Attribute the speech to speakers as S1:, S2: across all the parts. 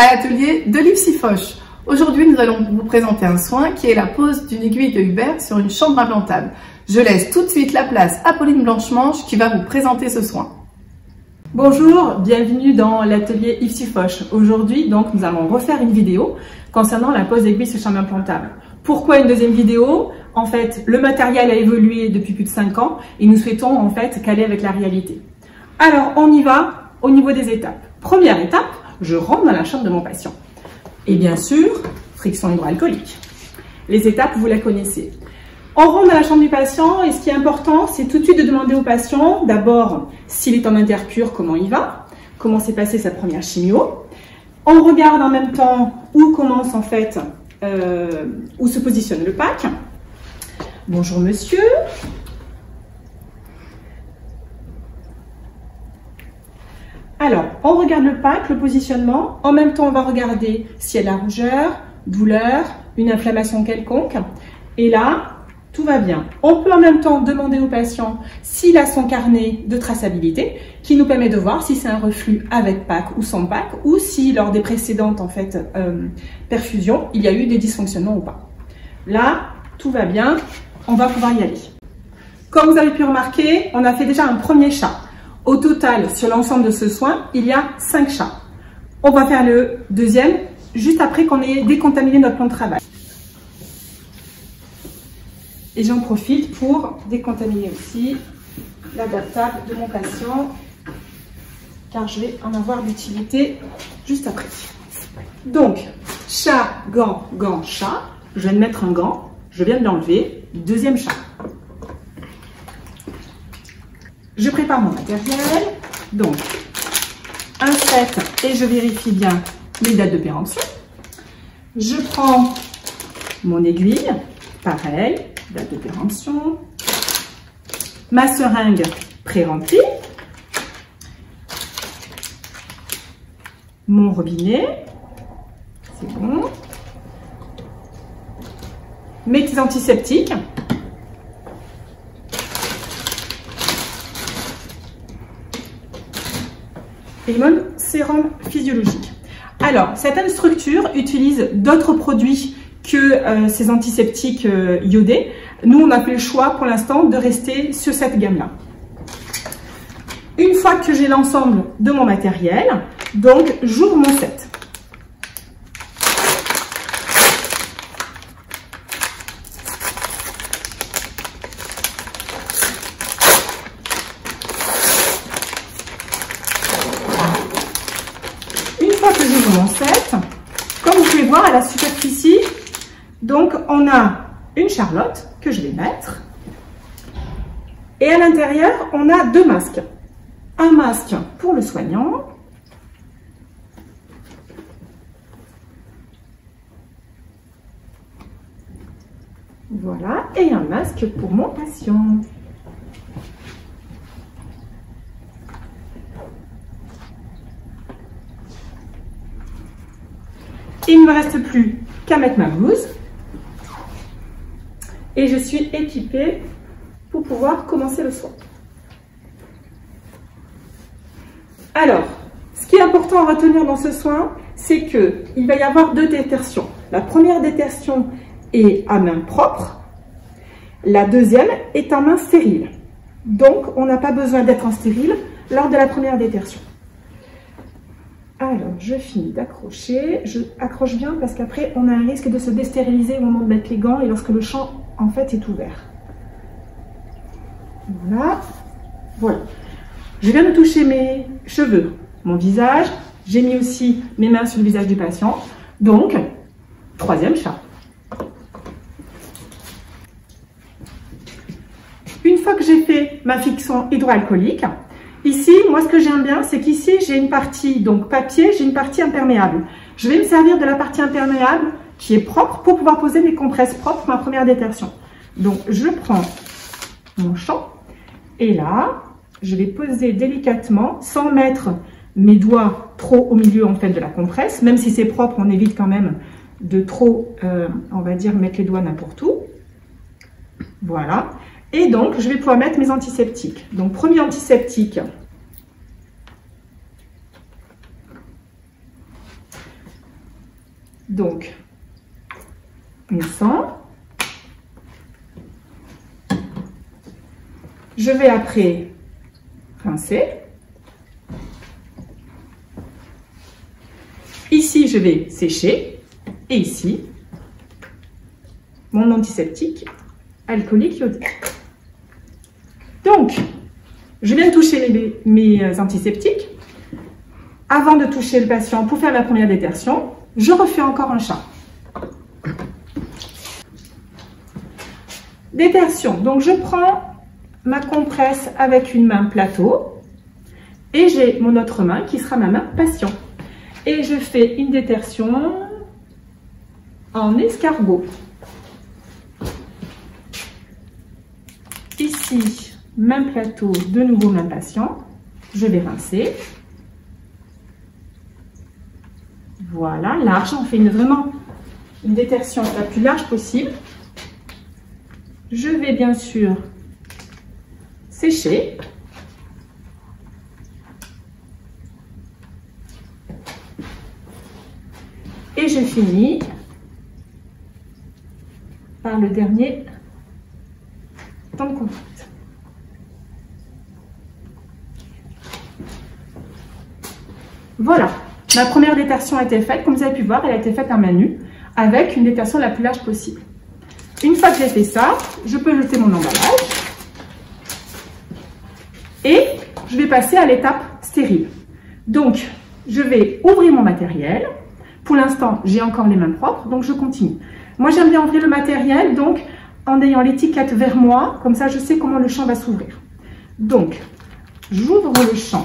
S1: à l'atelier de l'Yves Sifoche. Aujourd'hui, nous allons vous présenter un soin qui est la pose d'une aiguille de Hubert sur une chambre implantable. Je laisse tout de suite la place à Pauline Blanchemanche qui va vous présenter ce soin.
S2: Bonjour, bienvenue dans l'atelier Yves Sifoche. Aujourd'hui, donc, nous allons refaire une vidéo concernant la pose d'aiguille sur chambre implantable. Pourquoi une deuxième vidéo? En fait, le matériel a évolué depuis plus de 5 ans et nous souhaitons en fait caler avec la réalité. Alors, on y va au niveau des étapes. Première étape, je rentre dans la chambre de mon patient. Et bien sûr, friction hydroalcoolique. Les étapes, vous les connaissez. On rentre dans la chambre du patient et ce qui est important, c'est tout de suite de demander au patient, d'abord, s'il est en intercure, comment il va, comment s'est passée sa première chimio. On regarde en même temps où commence en fait, où se positionne le pack. Bonjour monsieur. Alors, on regarde le pack, le positionnement. En même temps, on va regarder s'il y a de la rougeur, douleur, une inflammation quelconque. Et là, tout va bien. On peut en même temps demander au patient s'il a son carnet de traçabilité qui nous permet de voir si c'est un reflux avec pack ou sans pack ou si lors des précédentes en fait, perfusions, il y a eu des dysfonctionnements ou pas. Là, tout va bien. On va pouvoir y aller. Comme vous avez pu remarquer, on a fait déjà un premier chat. Au total, sur l'ensemble de ce soin, il y a 5 chats. On va faire le deuxième juste après qu'on ait décontaminé notre plan de travail. Et j'en profite pour décontaminer aussi l'adaptable de mon patient, car je vais en avoir d'utilité juste après. Donc, chat, gant, gant, chat. Je viens de mettre un gant, je viens de l'enlever. Deuxième chat. Je prépare mon matériel. Donc, un set et je vérifie bien les dates de péremption. Je prends mon aiguille, pareil, date de péremption. Ma seringue pré-remplie. Mon robinet, c'est bon. Mes antiseptiques. Et mon sérum physiologique. Alors, certaines structures utilisent d'autres produits que ces antiseptiques iodés. Nous, on a fait le choix pour l'instant de rester sur cette gamme-là. Une fois que j'ai l'ensemble de mon matériel, donc j'ouvre mon set. Que j'ouvre mon set, comme vous pouvez voir à la superficie, donc on a une charlotte que je vais mettre et à l'intérieur on a 2 masques, un masque pour le soignant voilà et un masque pour mon patient. Il ne me reste plus qu'à mettre ma blouse et je suis équipée pour pouvoir commencer le soin. Alors, ce qui est important à retenir dans ce soin, c'est qu'il va y avoir 2 détertions. La première détertion est à main propre, la deuxième est en main stérile. Donc, on n'a pas besoin d'être en stérile lors de la première détertion. Alors, je finis d'accrocher. Je accroche bien parce qu'après, on a un risque de se déstériliser au moment de mettre les gants et lorsque le champ, en fait, est ouvert. Voilà. Voilà. Je viens de toucher mes cheveux, mon visage. J'ai mis aussi mes mains sur le visage du patient. Donc, troisième chat. Une fois que j'ai fait ma friction hydroalcoolique, ici, moi, ce que j'aime bien, c'est qu'ici, j'ai une partie, donc papier, j'ai une partie imperméable. Je vais me servir de la partie imperméable qui est propre pour pouvoir poser mes compresses propres pour ma première détertion. Donc, je prends mon champ et là, je vais poser délicatement sans mettre mes doigts trop au milieu, en fait, de la compresse. Même si c'est propre, on évite quand même de trop, on va dire, mettre les doigts n'importe où. Voilà. Et donc, je vais pouvoir mettre mes antiseptiques. Donc, premier antiseptique. Donc, une sang. Je vais après rincer. Ici, je vais sécher. Et ici, mon antiseptique alcoolique iodé. Donc, je viens de toucher mes antiseptiques. Avant de toucher le patient pour faire la première détertion, je refais encore un chat. Détertion. Donc, je prends ma compresse avec une main plateau et j'ai mon autre main qui sera ma main patient. Et je fais une détertion en escargot. Ici, main plateau, de nouveau main patient. Je vais rincer. Voilà, large. On fait vraiment une détertion la plus large possible. Je vais bien sûr sécher. Et je finis par le dernier temps de contact. Voilà, ma première détertion a été faite. Comme vous avez pu voir, elle a été faite à main nue avec une détertion la plus large possible. Une fois que j'ai fait ça, je peux jeter mon emballage et je vais passer à l'étape stérile. Donc, je vais ouvrir mon matériel. Pour l'instant, j'ai encore les mains propres, donc je continue. Moi, j'aime bien ouvrir le matériel, donc en ayant l'étiquette vers moi, comme ça, je sais comment le champ va s'ouvrir. Donc, j'ouvre le champ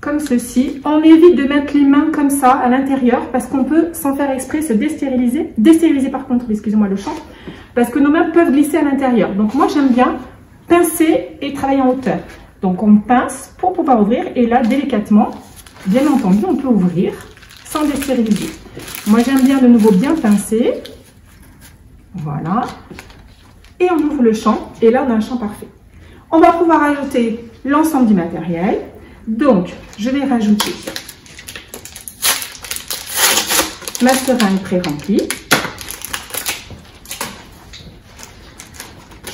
S2: comme ceci. On évite de mettre les mains comme ça à l'intérieur parce qu'on peut, sans faire exprès, se destériliser par contre, excusez-moi, le champ, parce que nos mains peuvent glisser à l'intérieur. Donc, moi, j'aime bien pincer et travailler en hauteur. Donc, on pince pour pouvoir ouvrir et là, délicatement, bien entendu, on peut ouvrir sans destériliser. Moi, j'aime bien de nouveau bien pincer. Voilà. Et on ouvre le champ. Et là, on a un champ parfait. On va pouvoir ajouter l'ensemble du matériel. Donc, je vais rajouter ma seringue pré-remplie.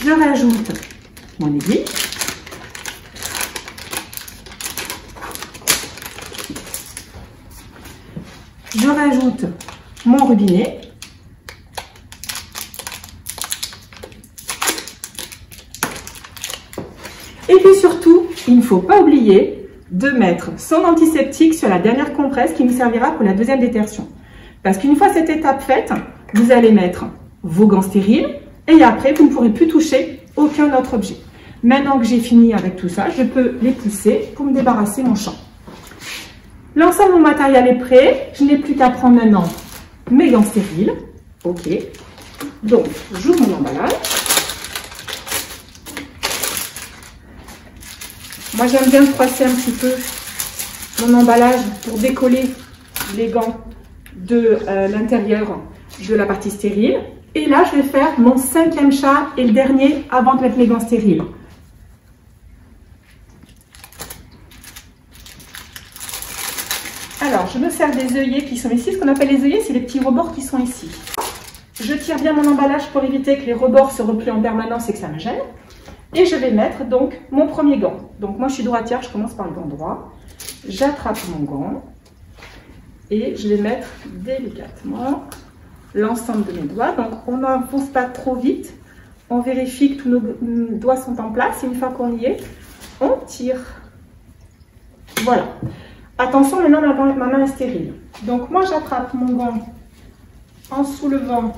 S2: Je rajoute mon aiguille. Je rajoute mon robinet. Et puis surtout, il ne faut pas oublier de mettre son antiseptique sur la dernière compresse qui nous servira pour la deuxième détertion. Parce qu'une fois cette étape faite, vous allez mettre vos gants stériles et après, vous ne pourrez plus toucher aucun autre objet. Maintenant que j'ai fini avec tout ça, je peux les pousser pour me débarrasser mon champ. L'ensemble de mon matériel est prêt. Je n'ai plus qu'à prendre maintenant mes gants stériles. Ok. Donc, j'ouvre mon emballage. Moi, j'aime bien froisser un petit peu mon emballage pour décoller les gants de l'intérieur de la partie stérile. Et là, je vais faire mon 5e chat et le dernier avant de mettre mes gants stériles. Alors, je me sers des œillets qui sont ici. Ce qu'on appelle les œillets, c'est les petits rebords qui sont ici. Je tire bien mon emballage pour éviter que les rebords se replient en permanence et que ça me gêne. Et je vais mettre donc mon premier gant. Donc moi, je suis droitière, je commence par le gant droit. J'attrape mon gant et je vais mettre délicatement l'ensemble de mes doigts. Donc on n'avance pas trop vite. On vérifie que tous nos doigts sont en place. Et une fois qu'on y est, on tire. Voilà. Attention, maintenant ma main est stérile. Donc moi, j'attrape mon gant en soulevant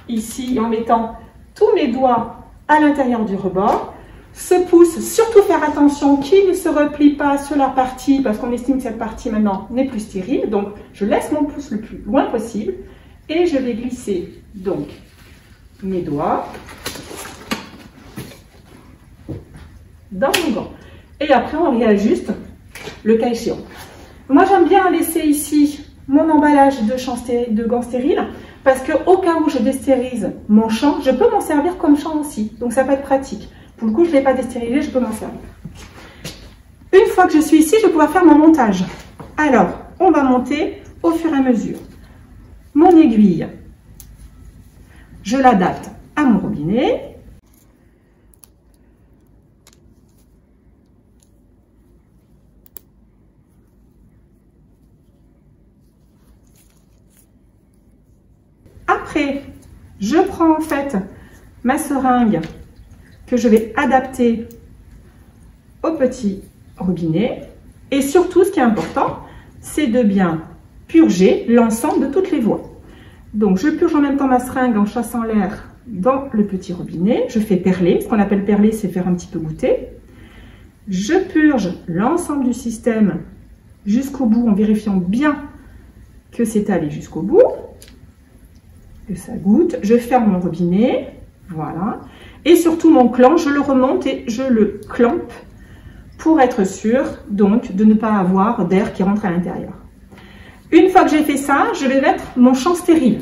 S2: ici, en mettant tous mes doigts à l'intérieur du rebord. Ce pouce, surtout faire attention qu'il ne se replie pas sur la partie, parce qu'on estime que cette partie maintenant n'est plus stérile. Donc, je laisse mon pouce le plus loin possible et je vais glisser donc mes doigts dans mon gant. Et après, on réajuste le cas échéant. Moi, j'aime bien laisser ici mon emballage de gants stériles parce qu'au cas où je déstérilise mon champ, je peux m'en servir comme champ aussi. Donc, ça peut être pratique. Pour le coup, je ne l'ai pas destérilisé, je peux m'en servir. Une fois que je suis ici, je vais pouvoir faire mon montage. Alors, on va monter au fur et à mesure. Mon aiguille, je l'adapte à mon robinet. Après, je prends en fait ma seringue que je vais adapter au petit robinet. Et surtout, ce qui est important, c'est de bien purger l'ensemble de toutes les voies. Donc, je purge en même temps ma seringue en chassant l'air dans le petit robinet. Je fais perler. Ce qu'on appelle perler, c'est faire un petit peu goûter. Je purge l'ensemble du système jusqu'au bout en vérifiant bien que c'est allé jusqu'au bout, que ça goûte. Je ferme mon robinet, voilà. Et surtout mon clan, je le remonte et je le clampe pour être sûr donc de ne pas avoir d'air qui rentre à l'intérieur. Une fois que j'ai fait ça, je vais mettre mon champ stérile.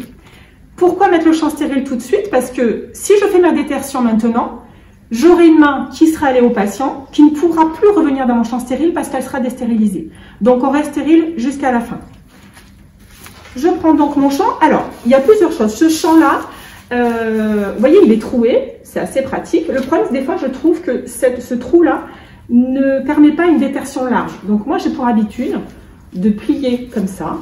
S2: Pourquoi mettre le champ stérile tout de suite? Parce que si je fais ma détertion maintenant, j'aurai une main qui sera allée au patient, qui ne pourra plus revenir dans mon champ stérile parce qu'elle sera déstérilisée. Donc on reste stérile jusqu'à la fin. Je prends donc mon champ. Alors, il y a plusieurs choses. Ce champ-là, vous voyez, il est troué. C'est assez pratique. Le problème, c'est des fois, je trouve que ce trou-là ne permet pas une détertion large. Donc moi, j'ai pour habitude de plier comme ça.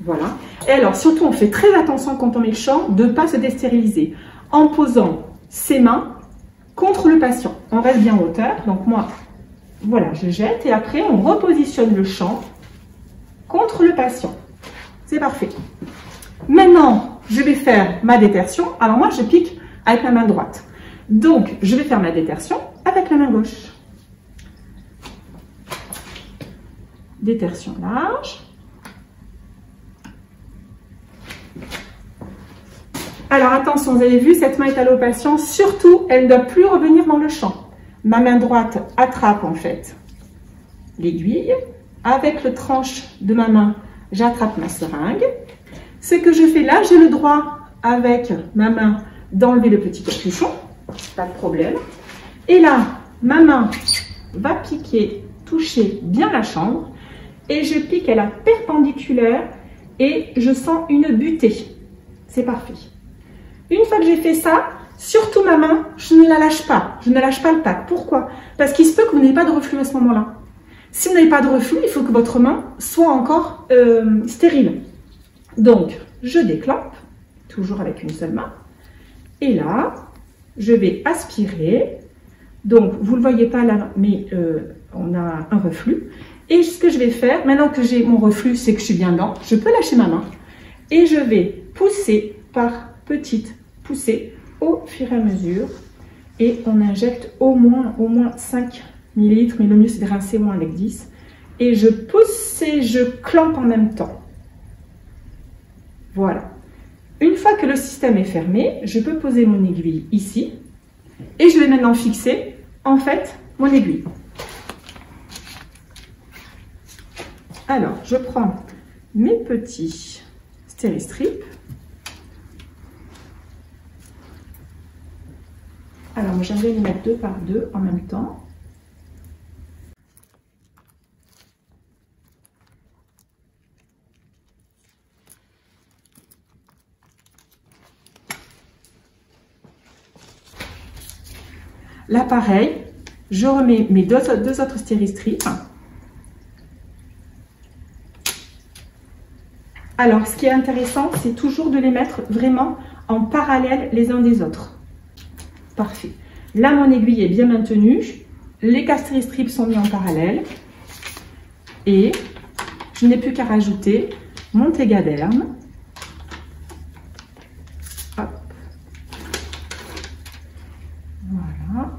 S2: Voilà. Et alors, surtout, on fait très attention quand on met le champ de ne pas se déstériliser. En posant ses mains contre le patient. On reste bien en hauteur. Donc moi, voilà, je jette. Et après, on repositionne le champ contre le patient. C'est parfait. Maintenant, je vais faire ma détertion. Alors moi, je pique avec la main droite. Donc, je vais faire ma détertion avec la main gauche. Détertion large. Alors attention, vous avez vu, cette main est allée au patient. Surtout, elle ne doit plus revenir dans le champ. Ma main droite attrape en fait l'aiguille. Avec le tranche de ma main, j'attrape ma seringue. Ce que je fais là, j'ai le droit, avec ma main, d'enlever le petit capuchon. Pas de problème. Et là, ma main va piquer, toucher bien la chambre. Et je pique à la perpendiculaire et je sens une butée. C'est parfait. Une fois que j'ai fait ça, surtout ma main, je ne la lâche pas. Je ne lâche pas le tac. Pourquoi? Parce qu'il se peut que vous n'ayez pas de reflux à ce moment-là. Si vous n'avez pas de reflux, il faut que votre main soit encore stérile. Donc, je déclampe, toujours avec une seule main. Et là, je vais aspirer. Donc, vous ne le voyez pas là, mais on a un reflux. Et ce que je vais faire, maintenant que j'ai mon reflux, c'est que je suis bien dedans, je peux lâcher ma main. Et je vais pousser par petites poussées au fur et à mesure. Et on injecte au moins 5 millilitres, mais le mieux c'est de rincer au moins avec 10. Et je pousse et je clampe en même temps. Voilà. Une fois que le système est fermé, je peux poser mon aiguille ici. Et je vais maintenant fixer, en fait, mon aiguille. Alors, je prends mes petits stéristrips. Alors, moi, j'aimerais les mettre 2 par 2 en même temps. Là, pareil, je remets mes deux autres stéristrips. Alors, ce qui est intéressant, c'est toujours de les mettre vraiment en parallèle les uns des autres. Parfait. Là, mon aiguille est bien maintenue. Les stéristrips sont mis en parallèle. Et je n'ai plus qu'à rajouter mon Tegaderm. Hop. Voilà.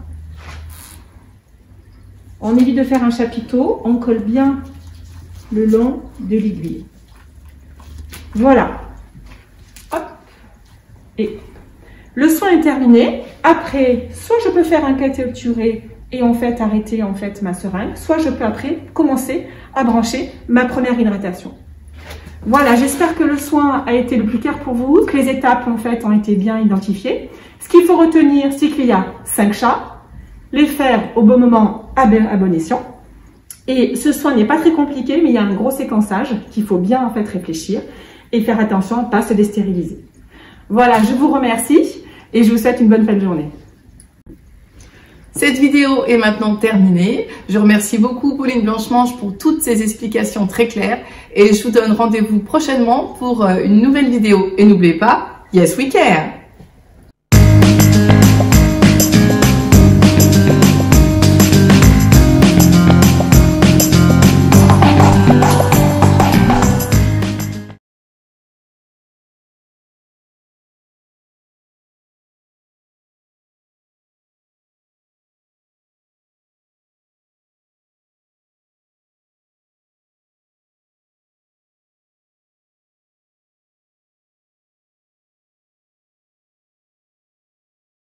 S2: On évite de faire un chapiteau. On colle bien le long de l'aiguille. Voilà. Hop. Et le soin est terminé. Après, soit je peux faire un cathé obturé et en fait arrêter en fait ma seringue, soit je peux après commencer à brancher ma première hydratation. Voilà, j'espère que le soin a été le plus clair pour vous, que les étapes en fait ont été bien identifiées. Ce qu'il faut retenir, c'est qu'il y a 5 chats, les faire au bon moment à bon escient. Et ce soin n'est pas très compliqué, mais il y a un gros séquençage qu'il faut bien en fait réfléchir et faire attention à ne pas se dérstériliser. Voilà, je vous remercie et je vous souhaite une bonne fin de journée.
S1: Cette vidéo est maintenant terminée. Je remercie beaucoup Pauline Blanche-Manche pour toutes ces explications très claires et je vous donne rendez-vous prochainement pour une nouvelle vidéo. Et n'oubliez pas, yes we care!